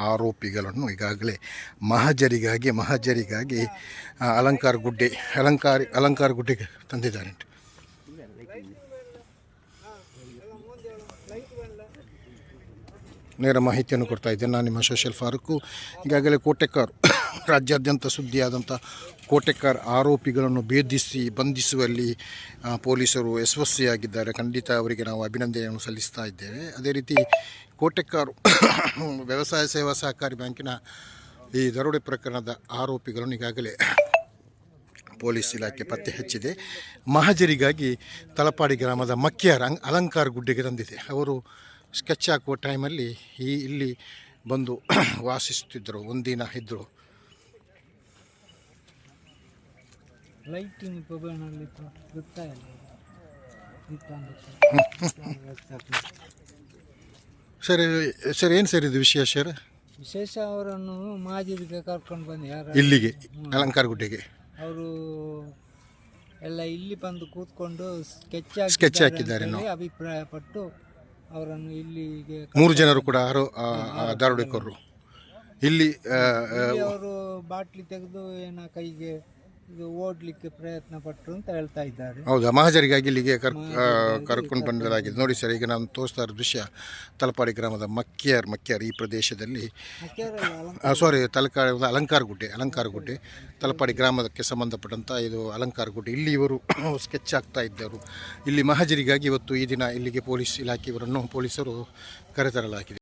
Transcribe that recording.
ಆರೋಪಿಗಳನ್ನು ಈಗಾಗಲೇ ಮಹಜರಿಗಾಗಿ ಅಲಂಕಾರ ಗುಡ್ಡೆಗೆ ತಂದಿದ್ದಾರೆ. ನೇರ ಮಾಹಿತಿಯನ್ನು ಕೊಡ್ತಾ ಇದ್ದೇನೆ ನಾನು, ನಿಮ್ಮ ಸೋಷಿಯಲ್ ಫಾರೂಕು. ಈಗಾಗಲೇ ಕೋಟೆಕಾರ್ ರಾಜ್ಯಾದ್ಯಂತ ಸುದ್ದಿಯಾದಂಥ ಕೋಟೆಕಾರ್ ಆರೋಪಿಗಳನ್ನು ಬಂಧಿಸುವಲ್ಲಿ ಪೊಲೀಸರು ಯಶಸ್ವಿಯಾಗಿದ್ದಾರೆ. ಖಂಡಿತ ಅವರಿಗೆ ನಾವು ಅಭಿನಂದನೆಯನ್ನು ಸಲ್ಲಿಸ್ತಾ ಇದ್ದೇವೆ. ಅದೇ ರೀತಿ ಕೋಟೆಕಾರ್ ವ್ಯವಸಾಯ ಸೇವಾ ಸಹಕಾರಿ ಬ್ಯಾಂಕಿನ ಈ ದರೋಡೆ ಪ್ರಕರಣದ ಆರೋಪಿಗಳನ್ನು ಈಗಾಗಲೇ ಪೊಲೀಸ್ ಇಲಾಖೆ ಪತ್ತೆ ಹಚ್ಚಿದೆ. ಮಹಜರಿಗಾಗಿ ತಲಪಾಡಿ ಗ್ರಾಮದ ಮಕ್ಯಾರ್ ಅಲಂಕಾರ ಗುಡ್ಡೆಗೆ ತಂದಿದೆ. ಅವರು ಸ್ಕೆಚ್ ಹಾಕುವ ಟೈಮಲ್ಲಿ ಇಲ್ಲಿ ಬಂದು ವಾಸಿಸುತ್ತಿದ್ದರು, ಒಂದಿನ ಇದ್ದರು. ಸರ್ ಏನು ಸರ್ ಇದು ವಿಶೇಷ? ಅವರನ್ನು ಮಹಜರಿಗೆ ಕರ್ಕೊಂಡು ಬಂದು ಇಲ್ಲಿಗೆ ಅಲಂಕಾರ ಗುಡ್ಡೆಗೆ ಅವರು ಎಲ್ಲ ಇಲ್ಲಿ ಬಂದು ಕೂತ್ಕೊಂಡು ಸ್ಕೆಚ್ ಹಾಕಿದ್ದಾರೆ. ಅಭಿಪ್ರಾಯ ಪಟ್ಟು ಅವರನ್ನು ಇಲ್ಲಿಗೆ 3 ಜನರು ಕೂಡ ದರೋಡೆಕೋರರು ಇಲ್ಲಿ ಅವರು ಬಾಟ್ಲಿ ತೆಗೆದು ಕೈಗೆ ಇದು ಓಡ್ಲಿಕ್ಕೆ ಪ್ರಯತ್ನ ಪಟ್ಟರು ಅಂತ ಹೇಳ್ತಾ ಇದ್ದಾರೆ. ಹೌದಾ? ಮಹಜರಿಗಾಗಿ ಇಲ್ಲಿಗೆ ಕರ್ಕೊಂಡು ಬಂದಲಾಗಿದೆ. ನೋಡಿ ಸರ್, ಈಗ ನಾನು ತೋರಿಸ್ತಾ ಇರೋ ದೃಶ್ಯ ತಲಪಾಡಿ ಗ್ರಾಮದ ಮಕ್ಯಾರ್ ಈ ಪ್ರದೇಶದಲ್ಲಿ, ಅಲಂಕಾರ ಗುಡ್ಡೆ ತಲಪಾಡಿ ಗ್ರಾಮಕ್ಕೆ ಸಂಬಂಧಪಟ್ಟಂಥ ಇದು ಅಲಂಕಾರ ಗುಡ್ಡೆ. ಇಲ್ಲಿ ಇವರು ಸ್ಕೆಚ್ ಆಗ್ತಾ ಇದ್ದರು. ಇಲ್ಲಿ ಮಹಜರಿಗಾಗಿ ಇವತ್ತು ಈ ದಿನ ಇಲ್ಲಿಗೆ ಪೊಲೀಸ್ ಇಲಾಖೆ ಇವರನ್ನು ಪೊಲೀಸರು ಕರೆತರಲಾಗಿದೆ.